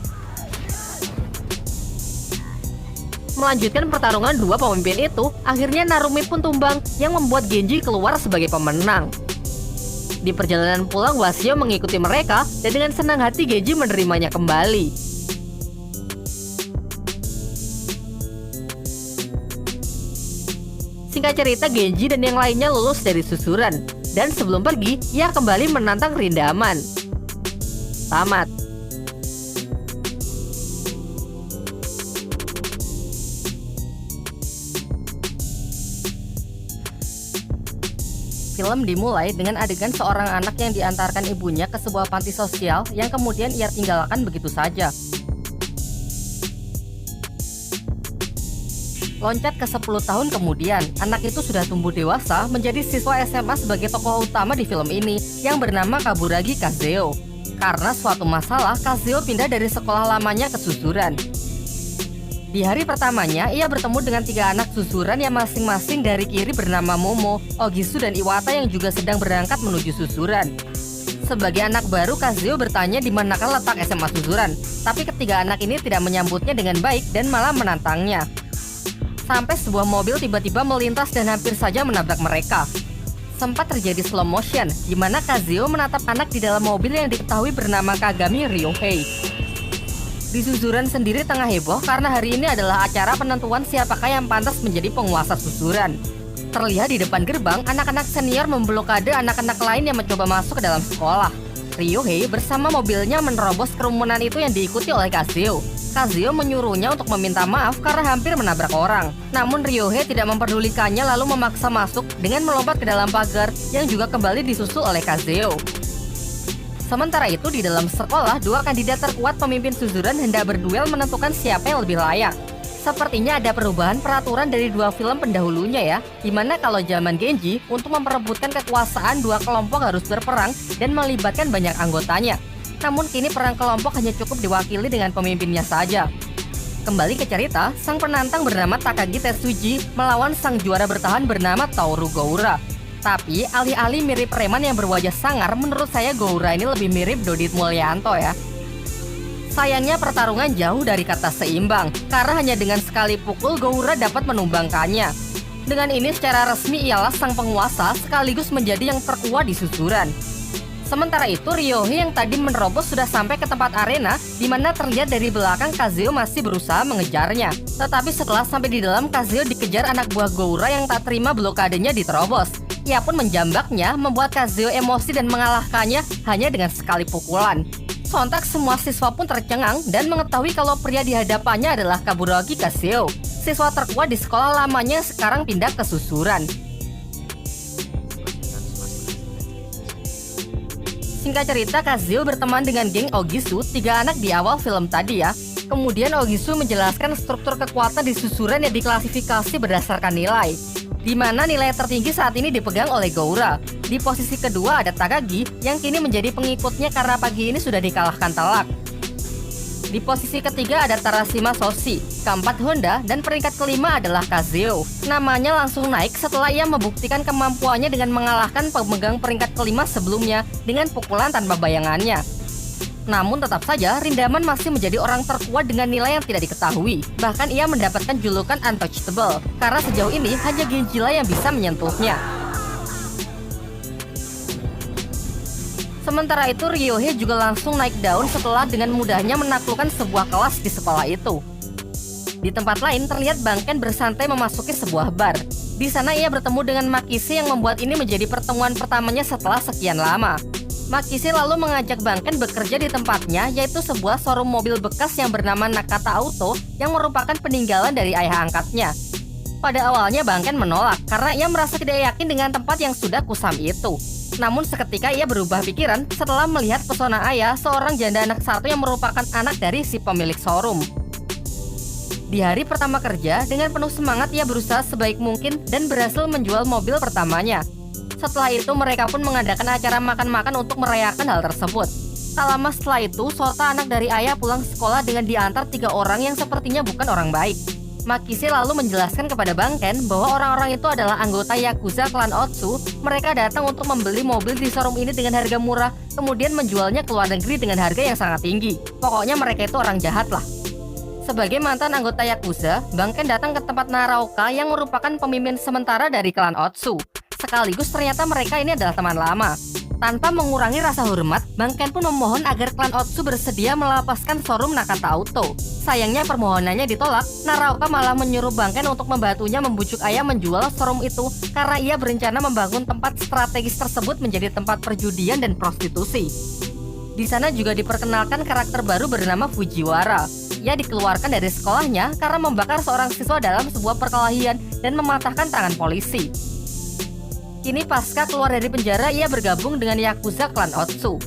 B: Melanjutkan pertarungan dua pemimpin itu, akhirnya Narumi pun tumbang yang membuat Genji keluar sebagai pemenang. Di perjalanan pulang, Wasio mengikuti mereka dan dengan senang hati Genji menerimanya kembali. Singkat cerita, Genji dan yang lainnya lulus dari susuran. Dan sebelum pergi, ia kembali menantang Rindaman. Tamat. Film dimulai dengan adegan seorang anak yang diantarkan ibunya ke sebuah panti sosial yang kemudian ia tinggalkan begitu saja. Loncat ke 10 tahun kemudian, anak itu sudah tumbuh dewasa menjadi siswa SMA sebagai tokoh utama di film ini yang bernama Kaburagi Kazeo. Karena suatu masalah, Kazeo pindah dari sekolah lamanya ke susuran. Di hari pertamanya, ia bertemu dengan 3 anak susuran yang masing-masing dari kiri bernama Momo, Ogisu, dan Iwata yang juga sedang berangkat menuju susuran. Sebagai anak baru, Kazeo bertanya di manakah letak SMA susuran, tapi ketiga anak ini tidak menyambutnya dengan baik dan malah menantangnya. Sampai sebuah mobil tiba-tiba melintas dan hampir saja menabrak mereka. Sempat terjadi slow motion, di mana Kazeo menatap anak di dalam mobil yang diketahui bernama Kagami Ryohei. Di susuran sendiri tengah heboh karena hari ini adalah acara penentuan siapakah yang pantas menjadi penguasa susuran. Terlihat di depan gerbang, anak-anak senior memblokade anak-anak lain yang mencoba masuk ke dalam sekolah. Ryohei bersama mobilnya menerobos kerumunan itu yang diikuti oleh Kazeo. Kazeo menyuruhnya untuk meminta maaf karena hampir menabrak orang. Namun Ryohei tidak memperdulikannya lalu memaksa masuk dengan melompat ke dalam pagar yang juga kembali disusul oleh Kazeo. Sementara itu di dalam sekolah, 2 kandidat terkuat pemimpin susuran hendak berduel menentukan siapa yang lebih layak. Sepertinya ada perubahan peraturan dari 2 film pendahulunya ya, dimana kalau zaman Genji, untuk memperebutkan kekuasaan 2 kelompok harus berperang dan melibatkan banyak anggotanya. Namun kini perang kelompok hanya cukup diwakili dengan pemimpinnya saja. Kembali ke cerita, sang penantang bernama Takagi Tetsuji melawan sang juara bertahan bernama Toru Goura. Tapi alih-alih mirip preman yang berwajah sangar, menurut saya Goura ini lebih mirip Dodit Mulyanto ya. Sayangnya pertarungan jauh dari kata seimbang, karena hanya dengan sekali pukul Goura dapat menumbangkannya. Dengan ini secara resmi ialah sang penguasa sekaligus menjadi yang terkuat di susuran. Sementara itu Ryohei yang tadi menerobos sudah sampai ke tempat arena, di mana terlihat dari belakang Kazeo masih berusaha mengejarnya. Tetapi setelah sampai di dalam, Kazeo dikejar anak buah Goura yang tak terima blokadenya diterobos. Ia pun menjambaknya, membuat Kazeo emosi dan mengalahkannya hanya dengan sekali pukulan. Sontak semua siswa pun tercengang dan mengetahui kalau pria di hadapannya adalah Kaburagi Kazeo, siswa terkuat di sekolah lamanya yang sekarang pindah ke susuran. Singkat cerita, Kazeo berteman dengan geng Ogisu, 3 anak di awal film tadi ya. Kemudian Ogisu menjelaskan struktur kekuatan di susuran yang diklasifikasi berdasarkan nilai, di mana nilai tertinggi saat ini dipegang oleh Goura. Di posisi kedua ada Takagi yang kini menjadi pengikutnya karena pagi ini sudah dikalahkan telak. Di posisi ketiga ada Tarashima Soshi, keempat Honda, dan peringkat kelima adalah Kazeo. Namanya langsung naik setelah ia membuktikan kemampuannya dengan mengalahkan pemegang peringkat kelima sebelumnya dengan pukulan tanpa bayangannya. Namun tetap saja Rindaman masih menjadi orang terkuat dengan nilai yang tidak diketahui. Bahkan ia mendapatkan julukan untouchable karena sejauh ini hanya Genji yang bisa menyentuhnya. Sementara itu Ryohei juga langsung naik daun setelah dengan mudahnya menaklukkan sebuah kelas di sekolah itu. Di tempat lain terlihat Banken bersantai memasuki sebuah bar. Di sana ia bertemu dengan Makise yang membuat ini menjadi pertemuan pertamanya setelah sekian lama. Makise lalu mengajak Banken bekerja di tempatnya, yaitu sebuah showroom mobil bekas yang bernama Nakata Auto yang merupakan peninggalan dari ayah angkatnya. Pada awalnya Banken menolak karena ia merasa tidak yakin dengan tempat yang sudah kusam itu. Namun seketika ia berubah pikiran setelah melihat pesona ayah, seorang janda anak satu yang merupakan anak dari si pemilik showroom. Di hari pertama kerja, dengan penuh semangat ia berusaha sebaik mungkin dan berhasil menjual mobil pertamanya. Setelah itu mereka pun mengadakan acara makan-makan untuk merayakan hal tersebut. Tak lama setelah itu, Sota anak dari ayah pulang sekolah dengan diantar 3 orang yang sepertinya bukan orang baik. Makise lalu menjelaskan kepada Bang Ken bahwa orang-orang itu adalah anggota Yakuza klan Otsu. Mereka datang untuk membeli mobil di showroom ini dengan harga murah, kemudian menjualnya ke luar negeri dengan harga yang sangat tinggi. Pokoknya mereka itu orang jahat lah. Sebagai mantan anggota Yakuza, Bang Ken datang ke tempat Naraoka yang merupakan pemimpin sementara dari klan Otsu. Sekaligus ternyata mereka ini adalah teman lama. Tanpa mengurangi rasa hormat, Bang Ken pun memohon agar klan Otsu bersedia melepaskan showroom Nakata Auto. Sayangnya permohonannya ditolak. Naraoka malah menyuruh Bang Ken untuk membantunya membujuk ayah menjual showroom itu karena ia berencana membangun tempat strategis tersebut menjadi tempat perjudian dan prostitusi. Di sana juga diperkenalkan karakter baru bernama Fujiwara. Ia dikeluarkan dari sekolahnya karena membakar seorang siswa dalam sebuah perkelahian dan mematahkan tangan polisi. Kini pasca keluar dari penjara, ia bergabung dengan Yakuza klan Otsu.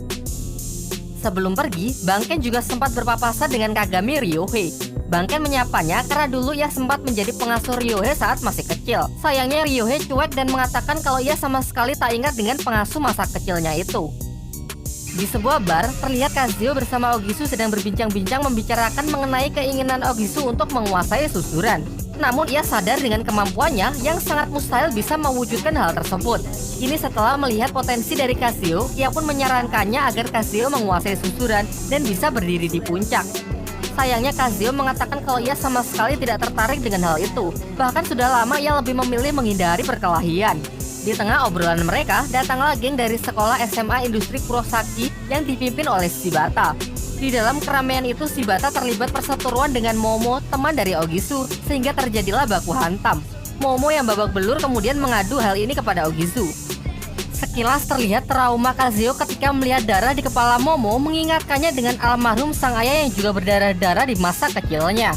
B: Sebelum pergi, Bang Ken juga sempat berpapasan dengan Kagami Ryohei. Bang Ken menyapanya karena dulu ia sempat menjadi pengasuh Ryohei saat masih kecil. Sayangnya Ryohei cuek dan mengatakan kalau ia sama sekali tak ingat dengan pengasuh masa kecilnya itu. Di sebuah bar, terlihat Kazuo bersama Ogisu sedang berbincang-bincang membicarakan mengenai keinginan Ogisu untuk menguasai susuran. Namun ia sadar dengan kemampuannya yang sangat mustahil bisa mewujudkan hal tersebut. Kini setelah melihat potensi dari Kazuo, ia pun menyarankannya agar Kazuo menguasai susuran dan bisa berdiri di puncak. Sayangnya Kazuo mengatakan kalau ia sama sekali tidak tertarik dengan hal itu. Bahkan sudah lama ia lebih memilih menghindari perkelahian. Di tengah obrolan mereka, datanglah geng dari sekolah SMA Industri Kurosaki yang dipimpin oleh Shibata. Di dalam keramaian itu, Shibata terlibat perseteruan dengan Momo, teman dari Ogisu, sehingga terjadilah baku hantam. Momo yang babak belur kemudian mengadu hal ini kepada Ogisu. Sekilas terlihat trauma Kazuo ketika melihat darah di kepala Momo mengingatkannya dengan almarhum sang ayah yang juga berdarah-darah di masa kecilnya.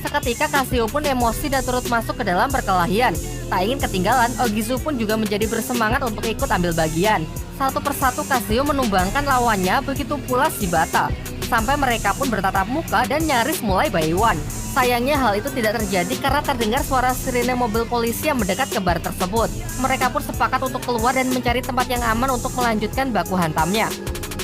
B: Seketika Kazuo pun emosi dan turut masuk ke dalam perkelahian. Tak ingin ketinggalan, Ogisu pun juga menjadi bersemangat untuk ikut ambil bagian. Satu persatu Kazuo menumbangkan lawannya, begitu pula Shibata. Sampai mereka pun bertatap muka dan nyaris mulai bayuan. Sayangnya hal itu tidak terjadi karena terdengar suara sirine mobil polisi yang mendekat ke bar tersebut. Mereka pun sepakat untuk keluar dan mencari tempat yang aman untuk melanjutkan baku hantamnya.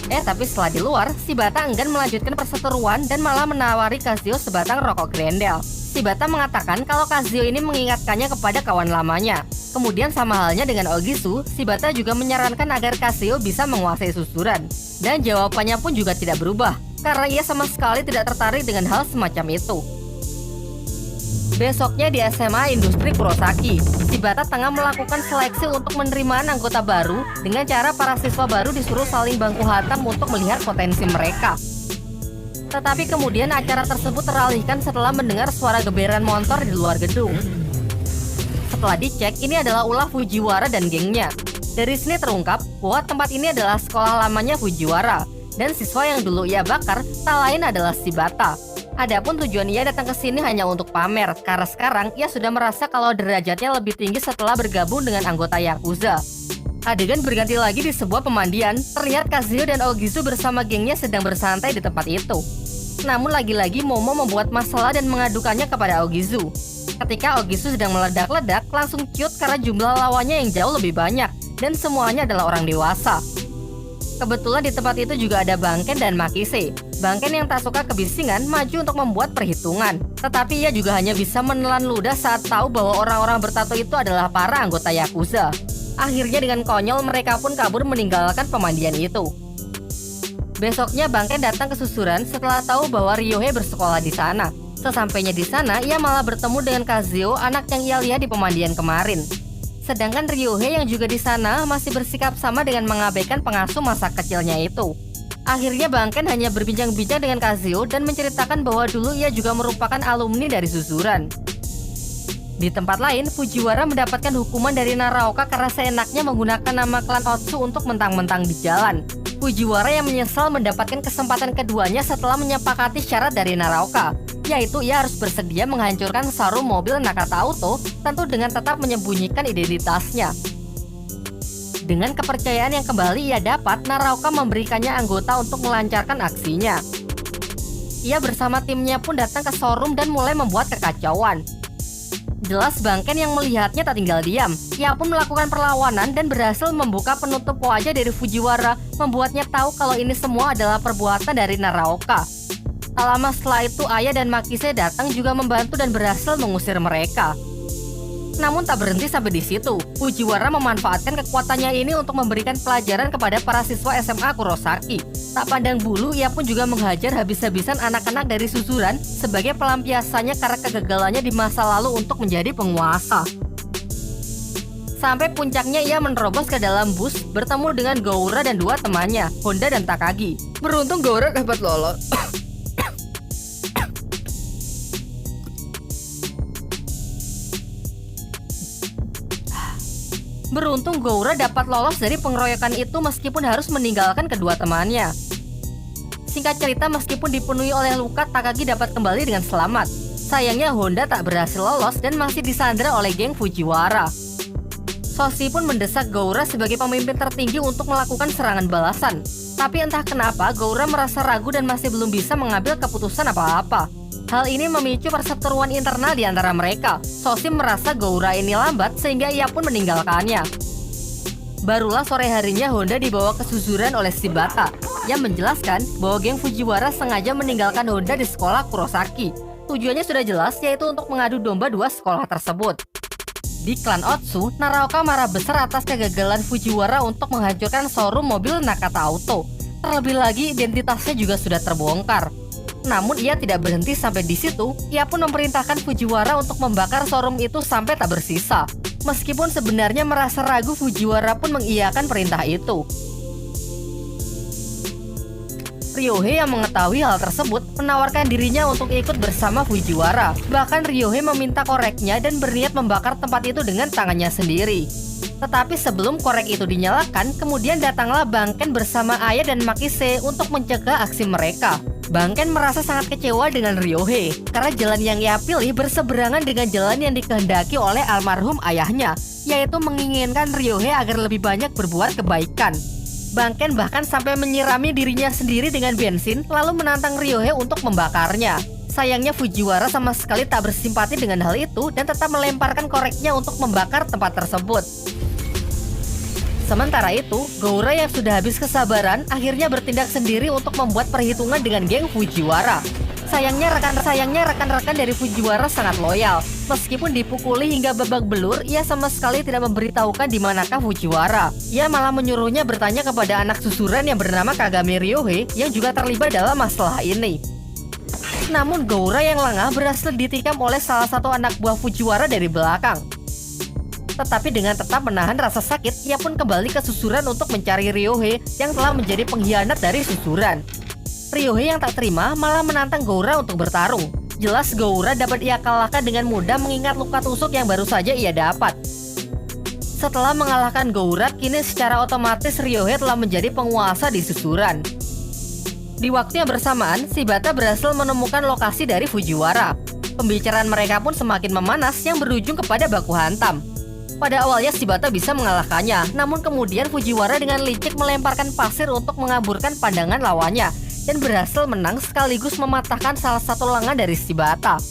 B: Tapi setelah di luar, Shibata enggan melanjutkan perseteruan dan malah menawari Kazuo sebatang rokok Grendel. Shibata mengatakan kalau Kazuo ini mengingatkannya kepada kawan lamanya. Kemudian sama halnya dengan Ogisu, Shibata juga menyarankan agar Kazuo bisa menguasai susuran. Dan jawabannya pun juga tidak berubah, karena ia sama sekali tidak tertarik dengan hal semacam itu. Besoknya di SMA Industri Kurosaki, Shibata tengah melakukan seleksi untuk menerima anggota baru dengan cara para siswa baru disuruh saling baku hantam untuk melihat potensi mereka. Tetapi kemudian acara tersebut teralihkan setelah mendengar suara geberan motor di luar gedung. Setelah dicek, ini adalah ulah Fujiwara dan gengnya. Dari sini terungkap bahwa tempat ini adalah sekolah lamanya Fujiwara, dan siswa yang dulu ia bakar tak lain adalah Shibata. Adapun tujuan ia datang ke sini hanya untuk pamer, karena sekarang ia sudah merasa kalau derajatnya lebih tinggi setelah bergabung dengan anggota Yakuza. Adegan berganti lagi di sebuah pemandian, terlihat Kazuo dan Ogisu bersama gengnya sedang bersantai di tempat itu. Namun lagi-lagi Momo membuat masalah dan mengadukannya kepada Ogisu. Ketika Ogisu sedang meledak-ledak, langsung ciut karena jumlah lawannya yang jauh lebih banyak, dan semuanya adalah orang dewasa. Kebetulan di tempat itu juga ada Bang Ken dan Makise. Bang Ken yang tak suka kebisingan maju untuk membuat perhitungan. Tetapi ia juga hanya bisa menelan ludah saat tahu bahwa orang-orang bertato itu adalah para anggota Yakuza. Akhirnya dengan konyol mereka pun kabur meninggalkan pemandian itu. Besoknya Bang Ken datang ke susuran setelah tahu bahwa Ryohei bersekolah di sana. Sesampainya di sana, ia malah bertemu dengan Kazuo, anak yang ia lihat di pemandian kemarin. Sedangkan Ryohei yang juga di sana masih bersikap sama dengan mengabaikan pengasuh masa kecilnya itu. Akhirnya Bang Ken hanya berbincang-bincang dengan Kazuo dan menceritakan bahwa dulu ia juga merupakan alumni dari susuran. Di tempat lain, Fujiwara mendapatkan hukuman dari Naraoka karena seenaknya menggunakan nama klan Otsu untuk mentang-mentang di jalan. Fujiwara yang menyesal mendapatkan kesempatan keduanya setelah menyepakati syarat dari Naraoka, yaitu ia harus bersedia menghancurkan showroom mobil Nakata Auto, tentu dengan tetap menyembunyikan identitasnya. Dengan kepercayaan yang kembali ia dapat, Naraoka memberikannya anggota untuk melancarkan aksinya. Ia bersama timnya pun datang ke showroom dan mulai membuat kekacauan. Jelas Bangken yang melihatnya tak tinggal diam. Ia pun melakukan perlawanan dan berhasil membuka penutup wajah dari Fujiwara, membuatnya tahu kalau ini semua adalah perbuatan dari Naraoka. Tak lama setelah itu, Ayah dan Makise datang juga membantu dan berhasil mengusir mereka. Namun tak berhenti sampai di situ. Fujiwara memanfaatkan kekuatannya ini untuk memberikan pelajaran kepada para siswa SMA Kurosaki. Tak pandang bulu, ia pun juga menghajar habis-habisan anak-anak dari susuran sebagai pelampiasannya karena kegagalannya di masa lalu untuk menjadi penguasa. Sampai puncaknya ia menerobos ke dalam bus bertemu dengan Goura dan dua temannya, Honda dan Takagi. Beruntung Goura dapat lolos. Beruntung Goura dapat lolos dari pengeroyokan itu meskipun harus meninggalkan kedua temannya. Singkat cerita, meskipun dipenuhi oleh luka, Takagi dapat kembali dengan selamat. Sayangnya Honda tak berhasil lolos dan masih disandra oleh geng Fujiwara. Soshi pun mendesak Goura sebagai pemimpin tertinggi untuk melakukan serangan balasan. Tapi entah kenapa Goura merasa ragu dan masih belum bisa mengambil keputusan apa-apa. Hal ini memicu perseteruan internal di antara mereka. Soshi merasa Goura ini lambat sehingga ia pun meninggalkannya. Barulah sore harinya Honda dibawa ke susuran oleh Shibata yang menjelaskan bahwa geng Fujiwara sengaja meninggalkan Honda di sekolah Kurosaki. Tujuannya sudah jelas, yaitu untuk mengadu domba dua sekolah tersebut. Di klan Otsu, Naraoka marah besar atas kegagalan Fujiwara untuk menghancurkan showroom mobil Nakata Auto. Terlebih lagi, identitasnya juga sudah terbongkar. Namun ia tidak berhenti sampai di situ. Ia pun memerintahkan Fujiwara untuk membakar showroom itu sampai tak bersisa. Meskipun sebenarnya merasa ragu, Fujiwara pun mengiyakan perintah itu. Ryohei yang mengetahui hal tersebut menawarkan dirinya untuk ikut bersama Fujiwara. Bahkan Ryohei meminta koreknya dan berniat membakar tempat itu dengan tangannya sendiri. Tetapi sebelum korek itu dinyalakan, kemudian datanglah Bangken bersama Ayah dan Makise untuk mencegah aksi mereka. Bangken merasa sangat kecewa dengan Ryohei karena jalan yang ia pilih berseberangan dengan jalan yang dikehendaki oleh almarhum ayahnya, yaitu menginginkan Ryohei agar lebih banyak berbuat kebaikan. Bangken bahkan sampai menyirami dirinya sendiri dengan bensin lalu menantang Ryohei untuk membakarnya. Sayangnya Fujiwara sama sekali tak bersimpati dengan hal itu dan tetap melemparkan koreknya untuk membakar tempat tersebut. Sementara itu, Goura yang sudah habis kesabaran akhirnya bertindak sendiri untuk membuat perhitungan dengan geng Fujiwara. Sayangnya rekan-rekan dari Fujiwara sangat loyal. Meskipun dipukuli hingga babak belur, ia sama sekali tidak memberitahukan di manakah Fujiwara. Ia malah menyuruhnya bertanya kepada anak susuran yang bernama Kagami Ryohei yang juga terlibat dalam masalah ini. Namun Goura yang lengah berhasil ditikam oleh salah satu anak buah Fujiwara dari belakang. Tetapi dengan tetap menahan rasa sakit, ia pun kembali ke susuran untuk mencari Ryohei yang telah menjadi pengkhianat dari susuran. Ryohei yang tak terima malah menantang Goura untuk bertarung. Jelas Goura dapat ia kalahkan dengan mudah mengingat luka tusuk yang baru saja ia dapat. Setelah mengalahkan Goura, kini secara otomatis Ryohei telah menjadi penguasa di susuran. Di waktu yang bersamaan, Shibata berhasil menemukan lokasi dari Fujiwara. Pembicaraan mereka pun semakin memanas yang berujung kepada baku hantam. Pada awalnya Shibata bisa mengalahkannya, namun kemudian Fujiwara dengan licik melemparkan pasir untuk mengaburkan pandangan lawannya dan berhasil menang sekaligus mematahkan salah satu lengan dari Shibata.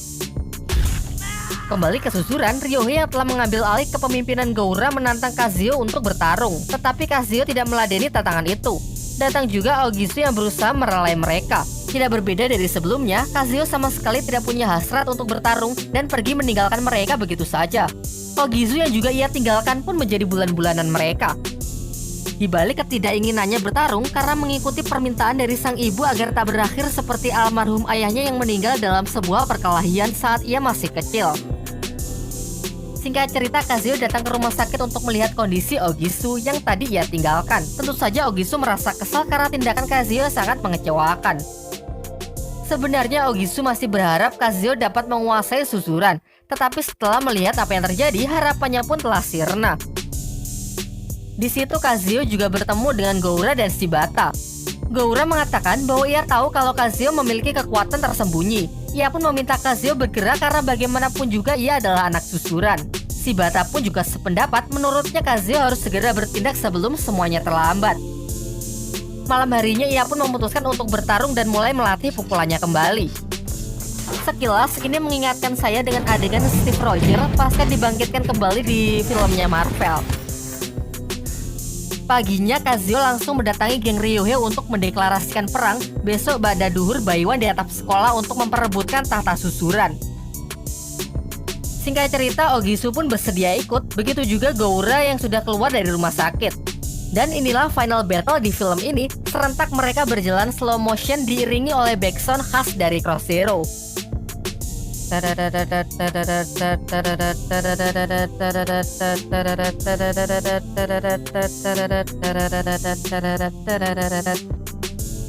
B: Kembali ke susuran, Ryohei yang telah mengambil alih kepemimpinan Goura menantang Kazuyo untuk bertarung, tetapi Kazuyo tidak meladeni tantangan itu. Datang juga Aogizu yang berusaha merelai mereka. Tidak berbeda dari sebelumnya, Kazuyo sama sekali tidak punya hasrat untuk bertarung dan pergi meninggalkan mereka begitu saja. Aogizu yang juga ia tinggalkan pun menjadi bulan-bulanan mereka. Di balik ketidakinginannya bertarung karena mengikuti permintaan dari sang ibu agar tak berakhir seperti almarhum ayahnya yang meninggal dalam sebuah perkelahian saat ia masih kecil. Singkat cerita, Kazuyo datang ke rumah sakit untuk melihat kondisi Aogizu yang tadi ia tinggalkan. Tentu saja Aogizu merasa kesal karena tindakan Kazuyo sangat mengecewakan. Sebenarnya Aogizu masih berharap Kazuyo dapat menguasai susuran, tetapi setelah melihat apa yang terjadi, harapannya pun telah sirna. Di situ Kazuyo juga bertemu dengan Goura dan Shibata. Goura mengatakan bahwa ia tahu kalau Kazuyo memiliki kekuatan tersembunyi. Ia pun meminta Kazuyo bergerak karena bagaimanapun juga ia adalah anak susuran. Shibata pun juga sependapat, menurutnya Kazuyo harus segera bertindak sebelum semuanya terlambat. Malam harinya ia pun memutuskan untuk bertarung dan mulai melatih pukulannya kembali. Sekilas ini mengingatkan saya dengan adegan Steve Rogers pasca dibangkitkan kembali di filmnya Marvel. Paginya Kazuo langsung mendatangi geng Ryohei untuk mendeklarasikan perang besok pada duhur Baiwan di atap sekolah untuk memperebutkan tahta susuran. Singkat cerita, Ogisu pun bersedia ikut, begitu juga Goura yang sudah keluar dari rumah sakit. Dan inilah final battle di film ini, serentak mereka berjalan slow motion diiringi oleh backsound khas dari Cross Zero.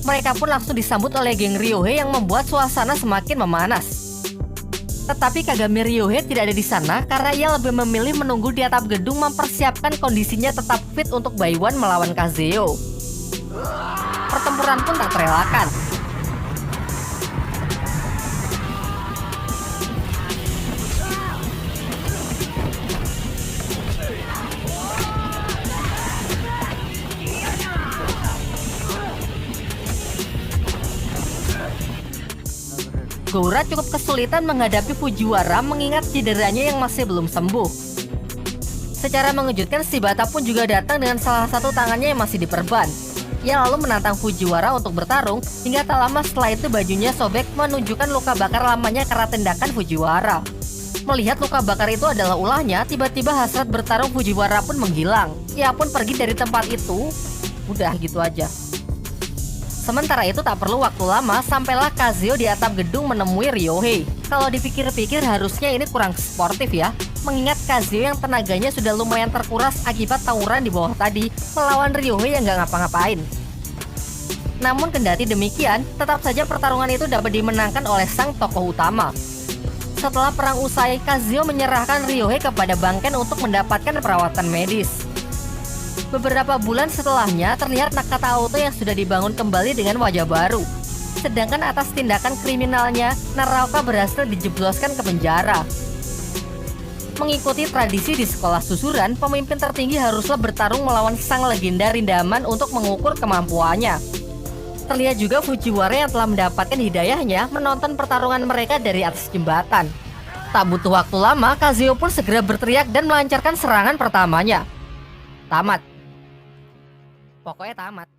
B: Mereka pun langsung disambut oleh geng Ryohei yang membuat suasana semakin memanas. Tetapi Kagami Ryohei tidak ada di sana karena ia lebih memilih menunggu di atap gedung mempersiapkan kondisinya tetap fit untuk Baiwan melawan Kazeo. Pertempuran pun tak terelakkan. Goura cukup kesulitan menghadapi Fujiwara mengingat cederanya yang masih belum sembuh. Secara mengejutkan, Shibata pun juga datang dengan salah satu tangannya yang masih diperban. Ia lalu menantang Fujiwara untuk bertarung, hingga tak lama setelah itu bajunya sobek menunjukkan luka bakar lamanya karena tindakan Fujiwara. Melihat luka bakar itu adalah ulahnya, tiba-tiba hasrat bertarung Fujiwara pun menghilang. Ia pun pergi dari tempat itu, udah gitu aja. Sementara itu tak perlu waktu lama, sampailah Kazuo di atap gedung menemui Ryohei. Kalau dipikir-pikir harusnya ini kurang sportif ya, mengingat Kazuo yang tenaganya sudah lumayan terkuras akibat tawuran di bawah tadi melawan Ryohei yang gak ngapa-ngapain. Namun kendati demikian, tetap saja pertarungan itu dapat dimenangkan oleh sang tokoh utama. Setelah perang usai, Kazuo menyerahkan Ryohei kepada Banken untuk mendapatkan perawatan medis. Beberapa bulan setelahnya, terlihat Nakata Auto yang sudah dibangun kembali dengan wajah baru. Sedangkan atas tindakan kriminalnya, Naraoka berhasil dijebloskan ke penjara. Mengikuti tradisi di sekolah susuran, pemimpin tertinggi haruslah bertarung melawan sang legenda Rindaman untuk mengukur kemampuannya. Terlihat juga Fujiwara yang telah mendapatkan hidayahnya menonton pertarungan mereka dari atas jembatan. Tak butuh waktu lama, Kazuo pun segera berteriak dan melancarkan serangan pertamanya. Tamat. Pokoknya tamat.